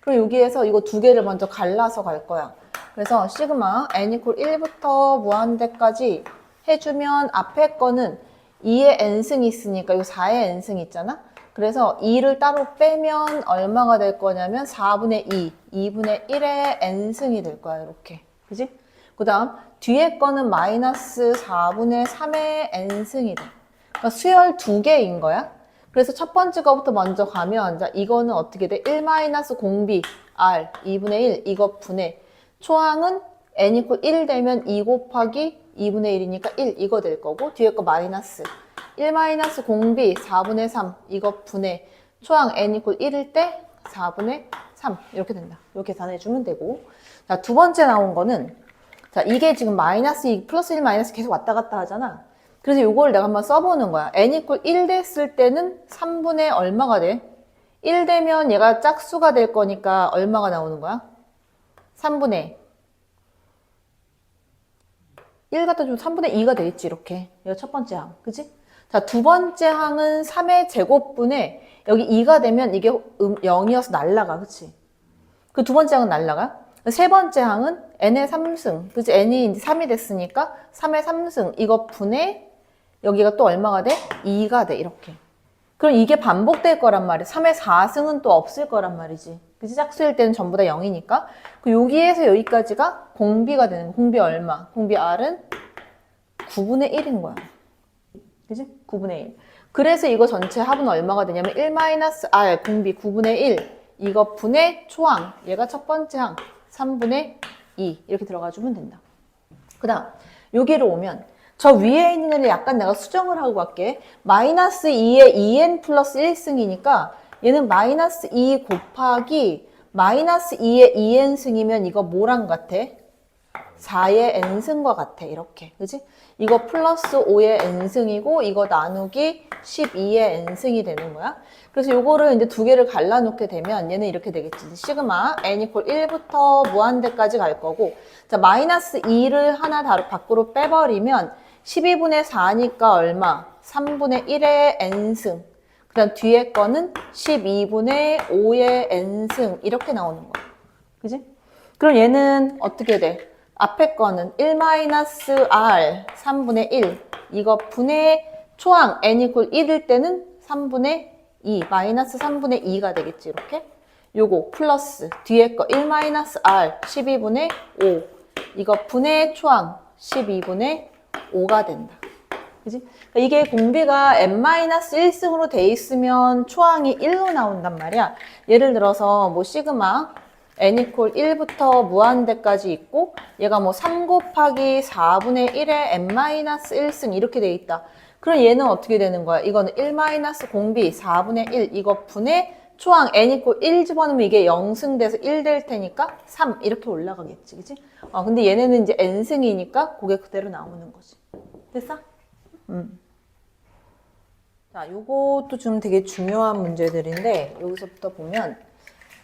그럼 여기에서 이거 두 개를 먼저 갈라서 갈 거야. 그래서 시그마 n 이퀄 1부터 무한대까지 해주면 앞에 거는 2의 n승이 있으니까 이 4의 n승이 있잖아. 그래서 2를 따로 빼면 얼마가 될 거냐면 4분의 2, 2분의 1의 n승이 될 거야. 이렇게. 그지? 그 다음 뒤에 거는 마이너스 4분의 3의 n승이 돼. 그러니까 수열 두 개인 거야. 그래서 첫 번째 거부터 먼저 가면 자 이거는 어떻게 돼? 1 마이너스 공비 r 2분의 1 이거 분해 초항은 n 이퀄 1 되면 2 곱하기 2분의 1이니까 1 이거 될 거고 뒤에 거 마이너스 1 마이너스 공비 4분의 3 이거 분해 초항 n 이퀄 1일 때 4분의 3 이렇게 된다. 이렇게 계산해주면 되고 자, 두 번째 나온 거는 자 이게 지금 마이너스 2 플러스 1 마이너스 계속 왔다 갔다 하잖아. 그래서 이걸 내가 한번 써보는 거야. n 이퀄 1 됐을 때는 3분의 얼마가 돼? 1 되면 얘가 짝수가 될 거니까 얼마가 나오는 거야? 3분의 1 갖다 주면 3분의 2가 되겠지 이렇게. 이거 첫 번째 항. 그치? 자, 두 번째 항은 3의 제곱분에 여기 2가 되면 이게 0이어서 날라가. 그치? 그 두 번째 항은 날라가. 세 번째 항은 n의 3승. 그치? n이 이제 3이 됐으니까 3의 3승. 이거 분해 여기가 또 얼마가 돼? 2가 돼. 이렇게. 그럼 이게 반복될 거란 말이야. 3의 4승은 또 없을 거란 말이지. 그치? 짝수일 때는 전부 다 0이니까. 그 여기에서 여기까지가 공비가 되는 거야. 공비 얼마? 공비 R은 9분의 1인 거야. 그치? 9분의 1. 그래서 이거 전체 합은 얼마가 되냐면 1-R 공비 9분의 1 이거 분의 초항 얘가 첫 번째 항 3분의 2 이렇게 들어가주면 된다. 그 다음 여기로 오면 저 위에 있는 애를 약간 내가 수정을 하고 갈게. 마이너스 2에 2n 플러스 1승이니까 얘는 마이너스 2 곱하기 마이너스 2에 2n승이면 이거 뭐랑 같아? 4의 n승과 같아. 이렇게. 그지? 이거 플러스 5의 n승이고 이거 나누기 12의 n승이 되는 거야. 그래서 요거를 이제 두 개를 갈라놓게 되면 얘는 이렇게 되겠지. 시그마 n 이퀄 1부터 무한대까지 갈 거고 자 마이너스 2를 하나 밖으로 빼버리면 12분의 4니까 얼마? 3분의 1의 n승. 그 다음 뒤에 거는 12분의 5의 n승. 이렇게 나오는 거야. 그지? 그럼 얘는 어떻게 돼? 앞에 거는 1-R 3분의 1 이거 분의 초항 n 이퀄 1일 때는 3분의 2 마이너스 3분의 2가 되겠지 이렇게 요거 플러스 뒤에 거 1-R 12분의 5 이거 분의 초항 12분의 5가 된다. 그지? 그러니까 이게 공비가 n-1승으로 돼 있으면 초항이 1로 나온단 말이야. 예를 들어서 뭐 시그마 n 이퀄 1부터 무한대까지 있고 얘가 뭐 3 곱하기 4분의 1의 n-1승 이렇게 돼 있다. 그럼 얘는 어떻게 되는 거야? 이거는 1-공비 4분의 1 이거 분의 초항 n 이퀄 1 집어넣으면 이게 0승 돼서 1 될 테니까 3 이렇게 올라가겠지. 그치? 근데 얘네는 이제 n승이니까 그게 그대로 나오는 거지. 됐어? 자, 요것도 좀 되게 중요한 문제들인데 여기서부터 보면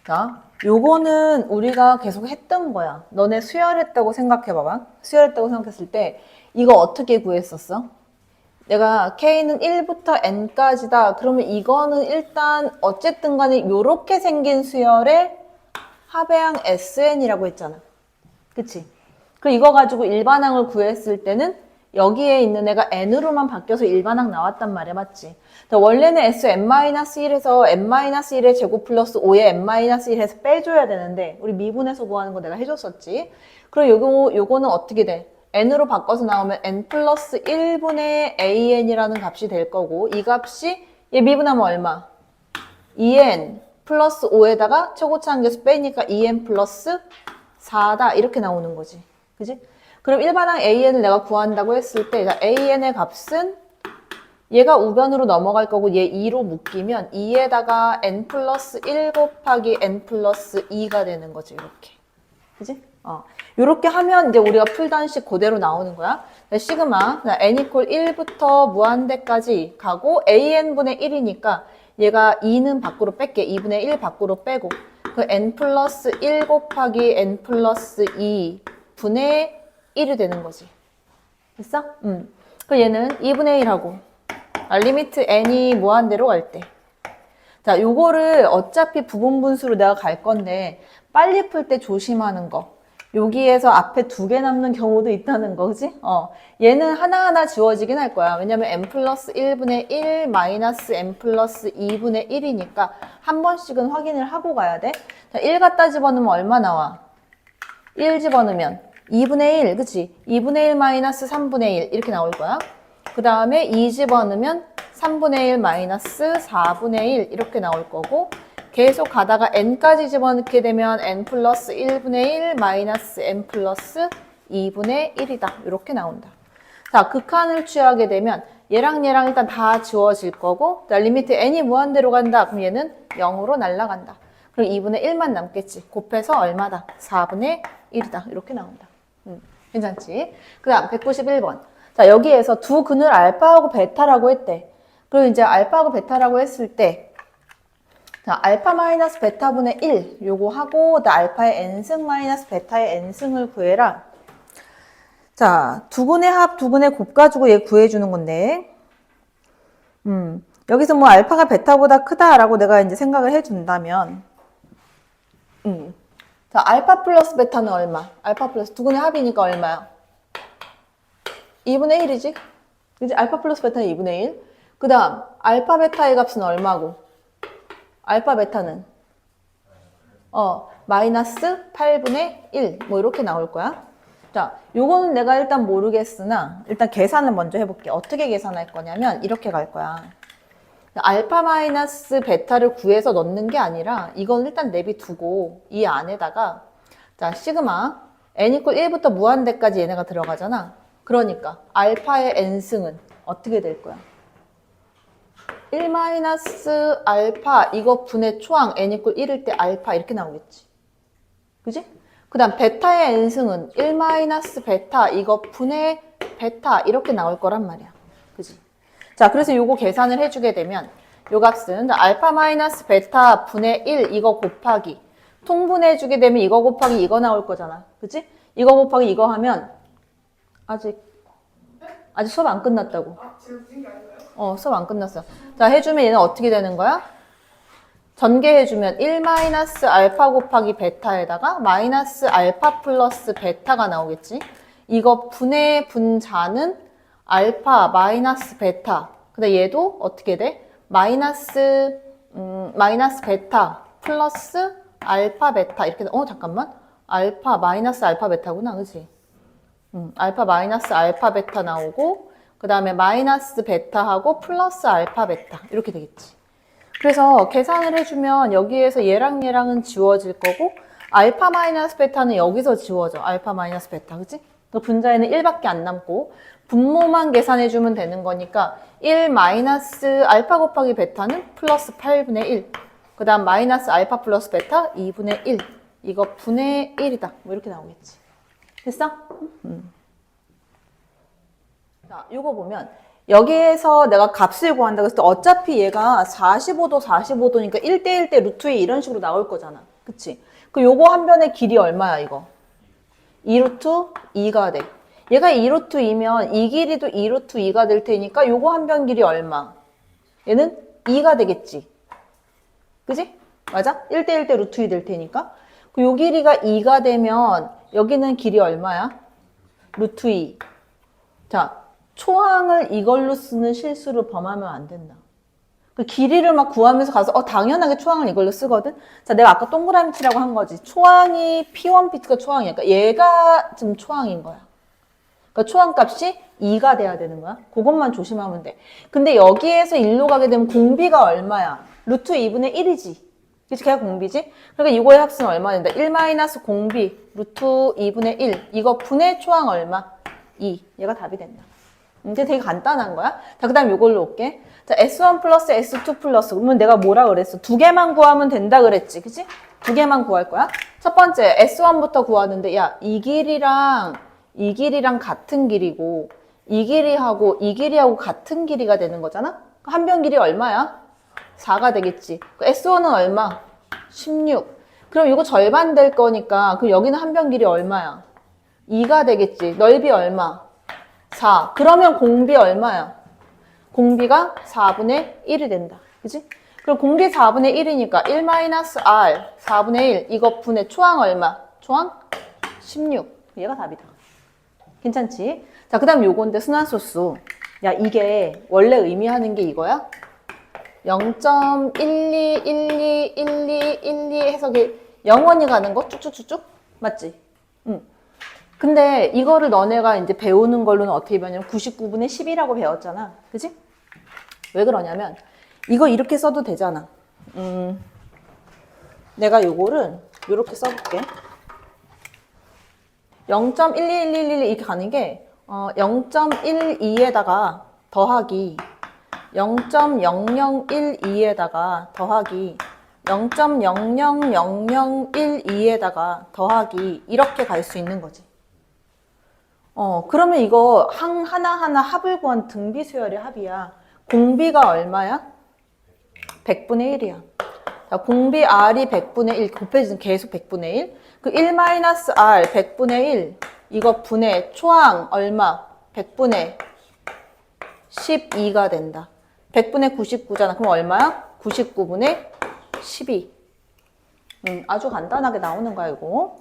자, 요거는 우리가 계속 했던 거야. 너네 수열했다고 생각해 봐봐. 수열했다고 생각했을 때 이거 어떻게 구했었어? 내가 K는 1부터 N까지다. 그러면 이거는 일단 어쨌든 간에 요렇게 생긴 수열의 합의항 SN이라고 했잖아. 그치? 그리고 이거 가지고 일반항을 구했을 때는 여기에 있는 애가 N으로만 바뀌어서 일반항 나왔단 말이야. 맞지? 원래는 S N-1에서 N-1의 제곱 플러스 5의 N-1 해서 빼줘야 되는데 우리 미분에서 구하는 거 내가 해줬었지. 그리고 요거는 어떻게 돼? N으로 바꿔서 나오면 N 플러스 1분의 AN이라는 값이 될 거고 이 값이 얘 미분하면 얼마? 2N 플러스 5에다가 최고차 한계수 빼니까 2N 플러스 4다 이렇게 나오는 거지. 그지? 그럼 일반항 AN을 내가 구한다고 했을 때 AN의 값은 얘가 우변으로 넘어갈 거고 얘 2로 묶이면 2에다가 N 플러스 1 곱하기 N 플러스 2가 되는 거지. 이렇게. 그지? 요렇게 하면 이제 우리가 풀던 식 그대로 나오는 거야. 시그마 N 이퀄 1부터 무한대까지 가고 AN분의 1이니까 얘가 2는 밖으로 뺄게. 2분의 1 밖으로 빼고 그 N 플러스 1 곱하기 N 플러스 2 분의 1이 되는 거지. 됐어? 그 얘는 2분의 1하고 리미트 n이 무한대로 갈 때. 자, 요거를 어차피 부분분수로 내가 갈 건데 빨리 풀 때 조심하는 거. 여기에서 앞에 2개 남는 경우도 있다는 거, 그지? 얘는 하나하나 지워지긴 할 거야. 왜냐면 n 플러스 1분의 1 마이너스 n 플러스 2분의 1이니까 한 번씩은 확인을 하고 가야 돼. 자, 1 갖다 집어넣으면 얼마 나와? 1 집어넣으면 2분의 1, 그치? 2분의 1 마이너스 3분의 1 이렇게 나올 거야. 그 다음에 2 집어넣으면 3분의 1 마이너스 4분의 1 이렇게 나올 거고 계속 가다가 n까지 집어넣게 되면 n 플러스 1분의 1 마이너스 n 플러스 2분의 1이다. 이렇게 나온다. 자, 극한을 취하게 되면 얘랑 얘랑 일단 다 지워질 거고 리미트 n이 무한대로 간다. 그럼 얘는 0으로 날아간다. 그럼 2분의 1만 남겠지. 곱해서 얼마다? 4분의 1이다. 이렇게 나온다. 괜찮지? 그 다음 191번. 자, 여기에서 두 근을 알파하고 베타라고 했대. 그리고 이제 알파하고 베타라고 했을 때 자, 알파 마이너스 베타분의 1 요거 하고 알파의 n승 마이너스 베타의 n승을 구해라. 자, 두 근의 합, 두 근의 곱 가지고 얘 구해주는 건데 여기서 뭐 알파가 베타보다 크다라고 내가 이제 생각을 해준다면 자, 알파 플러스 베타는 얼마? 알파 플러스 두 근의 합이니까 얼마야? 2분의 1이지? 그치? 알파 플러스 베타는 2분의 1. 그 다음, 알파 베타의 값은 얼마고? 알파 베타는? 마이너스 8분의 1. 뭐 이렇게 나올 거야. 자, 요거는 내가 일단 모르겠으나, 일단 계산을 먼저 해볼게. 어떻게 계산할 거냐면, 이렇게 갈 거야. 알파 마이너스 베타를 구해서 넣는 게 아니라, 이건 일단 내비두고, 이 안에다가, 자, 시그마, n 이퀄 1부터 무한대까지 얘네가 들어가잖아. 그러니까 알파의 n승은 어떻게 될 거야? 1 마이너스 알파 이거 분의 초항 n 이퀄 1일 때 알파 이렇게 나오겠지. 그지? 그 다음 베타의 n승은 1 마이너스 베타 이거 분의 베타 이렇게 나올 거란 말이야. 그지? 자, 그래서 요거 계산을 해주게 되면 요 값은 알파 마이너스 베타 분의 1 이거 곱하기 통분해주게 되면 이거 곱하기 이거 나올 거잖아. 그지? 이거 곱하기 이거 하면 아직 수업 안 끝났다고. 수업 안 끝났어. 자, 해주면 얘는 어떻게 되는 거야? 전개해주면 1 마이너스 알파 곱하기 베타에다가 마이너스 알파 플러스 베타가 나오겠지. 이거 분의 분자는 알파 마이너스 베타. 근데 얘도 어떻게 돼? 마이너스 베타 플러스 알파 베타 이렇게 잠깐만. 알파 마이너스 알파 베타구나. 그치? 알파 마이너스 알파 베타 나오고 그 다음에 마이너스 베타하고 플러스 알파 베타 이렇게 되겠지. 그래서 계산을 해주면 여기에서 얘랑 얘랑은 지워질 거고 알파 마이너스 베타는 여기서 지워져. 알파 마이너스 베타, 그치? 분자에는 1밖에 안 남고 분모만 계산해주면 되는 거니까 1 마이너스 알파 곱하기 베타는 플러스 8분의 1. 그 다음 마이너스 알파 플러스 베타 2분의 1. 이거 분의 1이다. 뭐 이렇게 나오겠지. 됐어? 자, 요거 보면 여기에서 내가 값을 구한다 그랬을 때 어차피 얘가 45도, 45도니까 1대1 대 루트 2 이런 식으로 나올 거잖아. 그치? 그 요거 한 변의 길이 얼마야, 이거? 2루트 2가 돼. 얘가 2루트 2면 이 길이도 2루트 2가 될 테니까 요거 한 변 길이 얼마? 얘는 2가 되겠지. 그지? 맞아? 1대1 대 루트 2 될 테니까. 그 요 길이가 2가 되면 여기는 길이 얼마야? 루트 2. 자, 초항을 이걸로 쓰는 실수를 범하면 안 된다. 그 길이를 막 구하면서 가서 당연하게 초항을 이걸로 쓰거든. 자, 내가 아까 동그라미 치라고 한 거지. 초항이 P1, P2가 초항이야. 그러니까 얘가 지금 초항인 거야. 그러니까 초항 값이 2가 돼야 되는 거야. 그것만 조심하면 돼. 근데 여기에서 1로 가게 되면 공비가 얼마야? 루트 2분의 1이지. 그치? 걔가 공비지? 그러니까 이거의 합수는 얼마 된다? 1 마이너스 공비 루트 2분의 1. 이거 분의 초항 얼마? 2. 얘가 답이 된다. 이제 되게 간단한 거야. 자, 그 다음 이걸로 올게. 자, S1 플러스 S2 플러스. 그러면 내가 뭐라 그랬어? 두 개만 구하면 된다 그랬지. 그치? 두 개만 구할 거야. 첫 번째, S1부터 구하는데, 야, 이 길이랑 같은 길이고, 이 길이하고 같은 길이가 되는 거잖아? 한 변 길이 얼마야? 4가 되겠지. S1은 얼마? 16. 그럼 이거 절반 될 거니까, 그럼 여기는 한 변 길이 얼마야? 2가 되겠지. 넓이 얼마? 4. 그러면 공비 얼마야? 공비가 4분의 1이 된다. 그치? 그럼 공비 4분의 1이니까 1-R 4분의 1. 이거 분의 초항 얼마? 초항 16. 얘가 답이다. 괜찮지? 자, 그 다음 요건데 순환소수. 야, 이게 원래 의미하는 게 이거야? 0.12121212 해서 영원히 가는 거? 쭉쭉쭉쭉? 맞지? 응. 근데 이거를 너네가 이제 배우는 걸로는 어떻게 배웠냐면 99분의 10이라고 배웠잖아. 그치? 왜 그러냐면 이거 이렇게 써도 되잖아. 내가 요거를 요렇게 써볼게. 0.1211 이렇게 가는 게 0.12에다가 더하기 0.0012에다가 더하기 0.000012에다가 더하기 이렇게 갈 수 있는 거지. 그러면 이거 하나하나 합을 구한 등비 수열의 합이야. 공비가 얼마야? 100분의 1이야. 자, 공비 R이 100분의 1, 곱해지면 계속 100분의 1. 그 1-R 100분의 1, 이거 분의 초항 얼마? 100분의 12가 된다. 100분의 99잖아. 그럼 얼마야? 99분의 12. 아주 간단하게 나오는 거야, 이거.